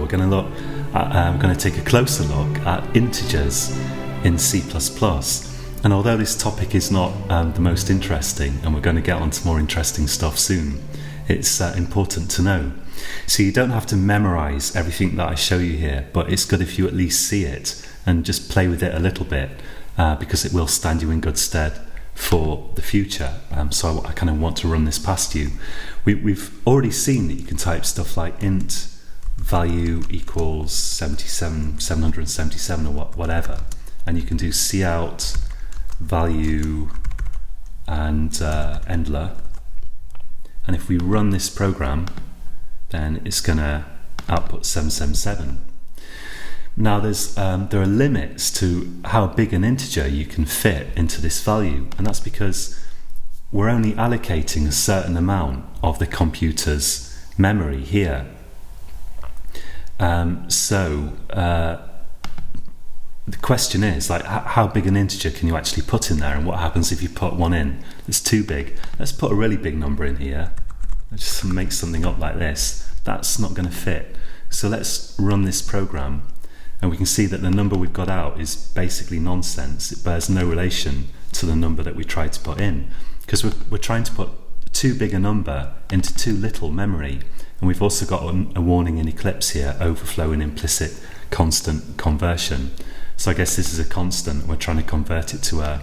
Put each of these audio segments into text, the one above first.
we're going to take a closer look at integers in C++. And although this topic is not the most interesting, and we're going to get on to more interesting stuff soon, it's important to know. So you don't have to memorize everything that I show you here, but it's good if you at least see it and just play with it a little bit, because it will stand you in good stead for the future. So I kind of want to run this past you. We've already seen that you can type stuff like int value equals 777 or whatever, and you can do cout value and endler, and if we run this program, then it's going to output 777. Now there are limits to how big an integer you can fit into this value, and that's because we're only allocating a certain amount of the computer's memory here. The question is, like, how big an integer can you actually put in there, and what happens if you put one in that's too big? Let's put a really big number in here. Let's just make something up like this. That's not going to fit. So let's run this program, and we can see that the number we've got out is basically nonsense. It bears no relation to the number that we tried to put in, because we're trying to put too big a number into too little memory. And we've also got a warning in Eclipse here, overflow in implicit constant conversion. So I guess this is a constant. We're trying to convert it to an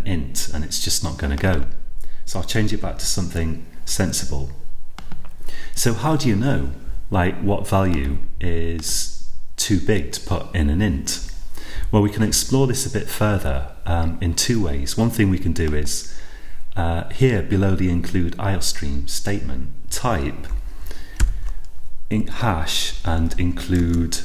int, and it's just not going to go. So I'll change it back to something sensible. So how do you know, like, what value is too big to put in an int? Well, we can explore this a bit further in two ways. One thing we can do is here below the include iostream statement, type hash and include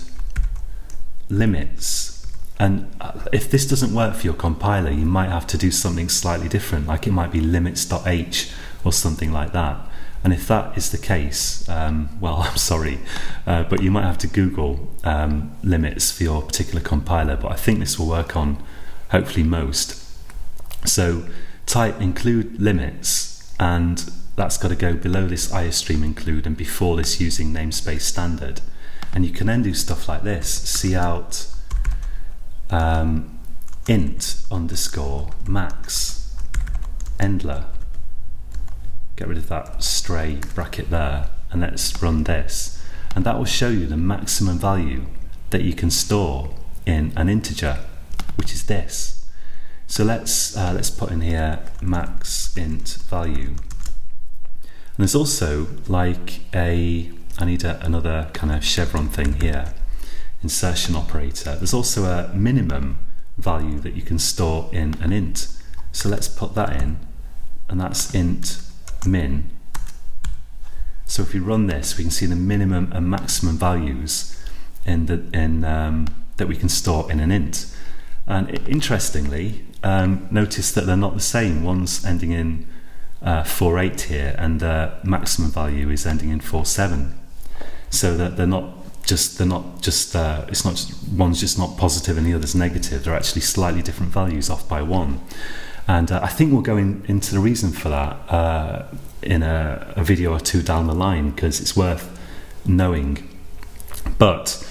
limits. And if this doesn't work for your compiler, you might have to do something slightly different, like it might be limits.h or something like that. And if that is the case, well, I'm sorry, but you might have to Google limits for your particular compiler, but I think this will work on hopefully most. So type include limits, and that's got to go below this iostream include and before this using namespace standard. And you can then do stuff like this, cout int underscore max endler. Get rid of that stray bracket there, and let's run this, and that will show you the maximum value that you can store in an integer, which is this. So let's put in here max int value. And there's also like I need another kind of chevron thing here, insertion operator. There's also a minimum value that you can store in an int. So let's put that in, and that's int min. So if we run this, we can see the minimum and maximum values that we can store in an int. And interestingly, notice that they're not the same. One's ending in 48 here, and the maximum value is ending in 47. So that it's not just one's just not positive and the other's negative. They're actually slightly different values off by one. And I think we'll go into the reason for that in a video or two down the line, because it's worth knowing. But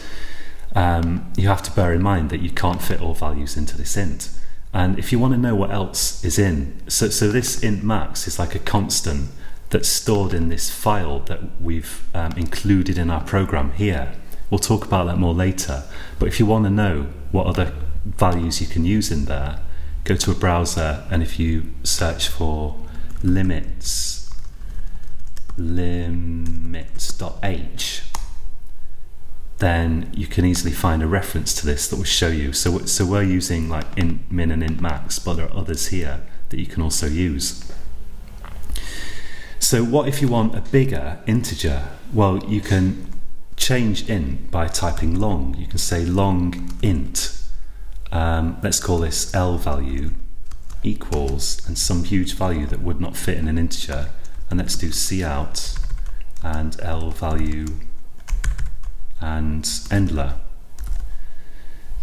you have to bear in mind that you can't fit all values into this int. And if you want to know what else is in, so this int max is like a constant that's stored in this file that we've included in our program here. We'll talk about that more later. But if you want to know what other values you can use in there, go to a browser, and if you search for limits.h, then you can easily find a reference to this that will show you. So we're using like int min and int max, but there are others here that you can also use. So what if you want a bigger integer? Well, you can change int by typing long. You can say long int. Let's call this L value equals, and some huge value that would not fit in an integer, and let's do cout and L value and endler,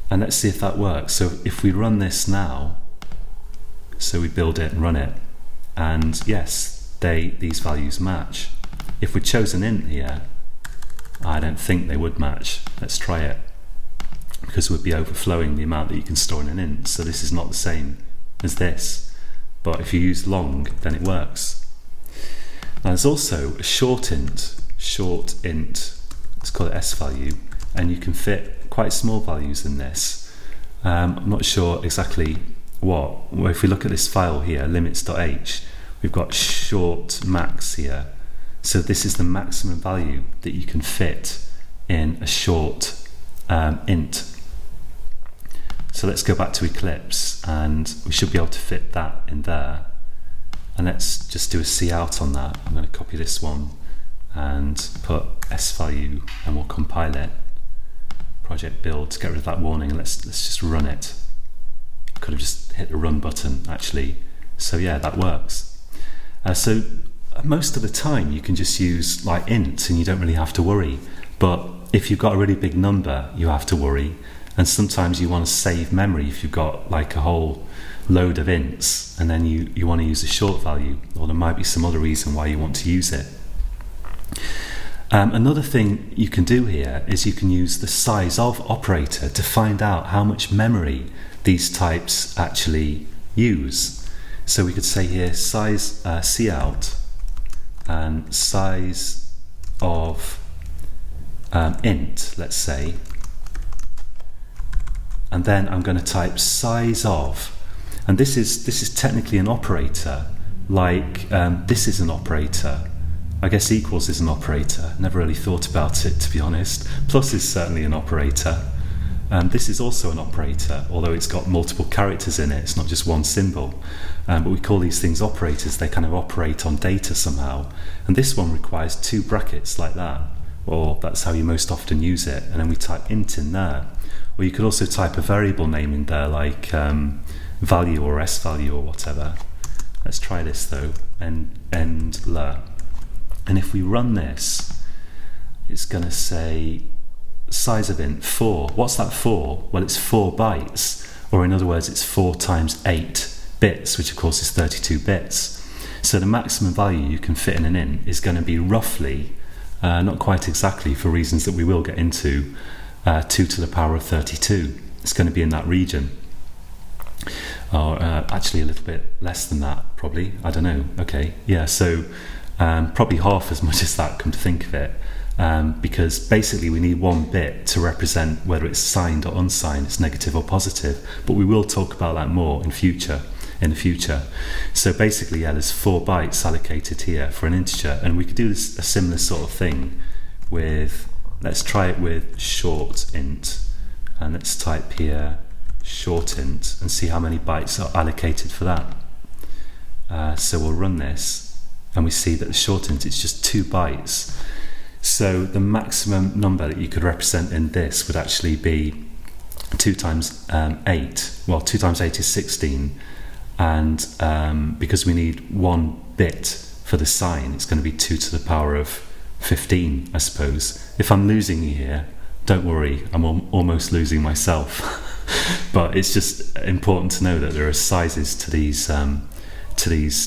and let's see if that works. So if we run this now, so we build it and run it, and yes, these values match. If we chose an int here, I don't think they would match. Let's try it, because we'd be overflowing the amount that you can store in an int. So this is not the same as this, but if you use long, then it works. Now there's also a short int, let's call it s value, and you can fit quite small values in this. I'm not sure exactly what. Well, if we look at this file here, limits.h, we've got short max here. So this is the maximum value that you can fit in a short int. So let's go back to Eclipse, and we should be able to fit that in there. And let's just do a cout on that. I'm going to copy this one and put s value, and we'll compile it. Project build to get rid of that warning, and let's just run it. I could have just hit the run button actually. So yeah, that works. So most of the time you can just use like int and you don't really have to worry. But if you've got a really big number, you have to worry. And sometimes you want to save memory if you've got like a whole load of ints, and then you want to use a short value, or there might be some other reason why you want to use it. Another thing you can do here is you can use the size of operator to find out how much memory these types actually use. So we could say here size cout and size of int, let's say, and then I'm going to type size of, and this is technically an operator, like this is an operator. I guess equals is an operator. Never really thought about it, to be honest. Plus is certainly an operator. This is also an operator, although it's got multiple characters in it. It's not just one symbol. But we call these things operators. They kind of operate on data somehow. And this one requires 2 brackets like that, or that's how you most often use it. And then we type int in there. Or you could also type a variable name in there, like value or s value or whatever. Let's try this though, end la. And if we run this, it's going to say size of int 4. What's that for? Well, it's 4 bytes, or in other words, it's 4 times 8 bits, which of course is 32 bits. So the maximum value you can fit in an int is going to be roughly, not quite exactly for reasons that we will get into, 2 to the power of 32. It's going to be in that region. Or actually a little bit less than that, probably. I don't know. Okay, yeah, so probably half as much as that, come to think of it, because basically we need 1 bit to represent whether it's signed or unsigned, it's negative or positive, but we will talk about that more in the future. So basically, yeah, there's 4 bytes allocated here for an integer, and we could do this, a similar sort of thing with, let's try it with short int, and let's type here short int and see how many bytes are allocated for that. So we'll run this, and we see that the short int is just 2 bytes. So the maximum number that you could represent in this would actually be 2 times 8. Well, 2 times 8 is 16, and because we need 1 bit for the sign, it's going to be 2 to the power of 15, I suppose. If I'm losing you here, don't worry, I'm almost losing myself. But it's just important to know that there are sizes to these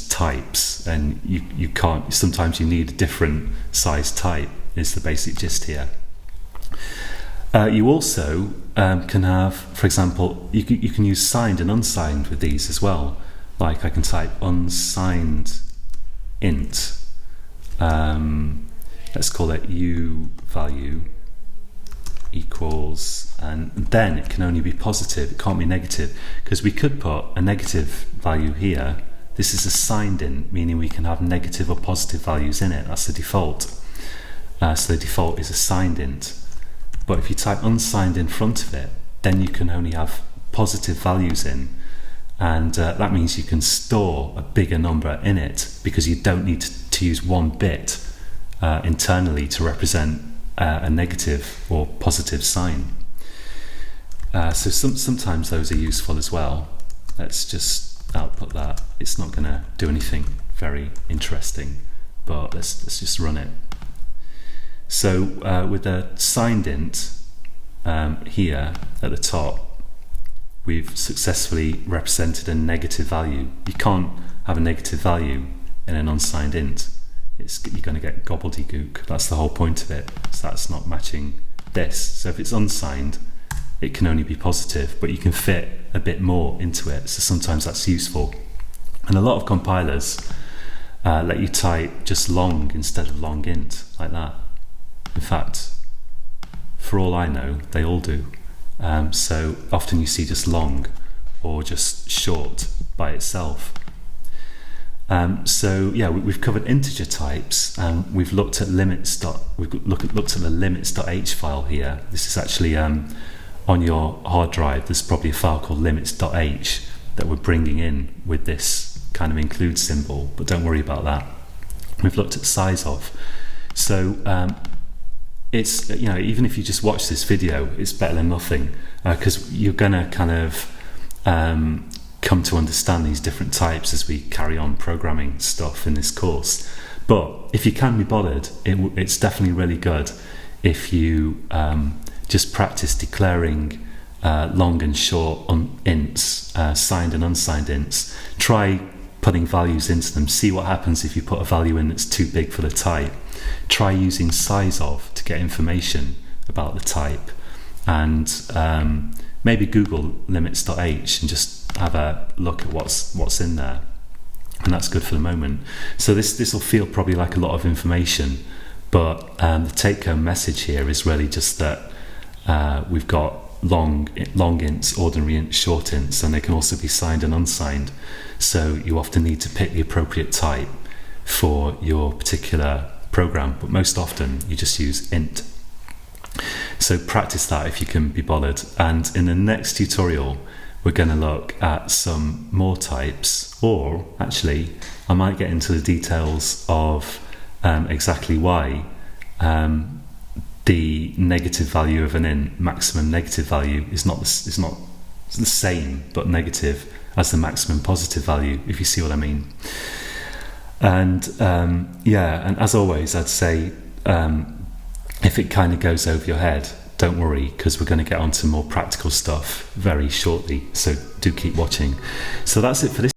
types, and you can't, sometimes you need a different size type, is the basic gist here. You also can have, for example, you can use signed and unsigned with these as well. Like I can type unsigned int, let's call it u value equals, and then it can only be positive, it can't be negative, because we could put a negative value here. This is a signed int, meaning we can have negative or positive values in it. That's the default. So the default is a signed int. But if you type unsigned in front of it, then you can only have positive values in. And that means you can store a bigger number in it, because you don't need to use 1 bit internally to represent a negative or positive sign. So sometimes those are useful as well. Let's just output that. It's not going to do anything very interesting, but let's just run it. So with the signed int here at the top, we've successfully represented a negative value. You can't have a negative value in an unsigned int. you're going to get gobbledygook. That's the whole point of it. So that's not matching this. So if it's unsigned, it can only be positive, but you can fit a bit more into it. So sometimes that's useful. And a lot of compilers let you type just long instead of long int, like that. In fact, for all I know, they all do. So often you see just long or just short by itself. So yeah, we've covered integer types. We've looked at limits. We've looked at the limits.h file here. This is actually on your hard drive. There's probably a file called limits.h that we're bringing in with this kind of include symbol, but don't worry about that. We've looked at size of. So it's, even if you just watch this video, it's better than nothing, because you're gonna kind of come to understand these different types as we carry on programming stuff in this course. But if you can be bothered, it's definitely really good if you just practice declaring long and short ints, signed and unsigned ints. Try putting values into them. See what happens if you put a value in that's too big for the type. Try using size of to get information about the type, and maybe Google limits.h and just have a look at what's in there. And that's good for the moment. So this will feel probably like a lot of information, but the take-home message here is really just that we've got long ints, ordinary ints, short ints, and they can also be signed and unsigned. So you often need to pick the appropriate type for your particular program, but most often you just use int. So practice that if you can be bothered. And in the next tutorial, we're going to look at some more types, or actually I might get into the details of exactly why the negative value of an int, maximum negative value, is not the same but negative as the maximum positive value, if you see what I mean. And and as always, I'd say if it kind of goes over your head, don't worry, because we're going to get on to more practical stuff very shortly, so do keep watching. So that's it for this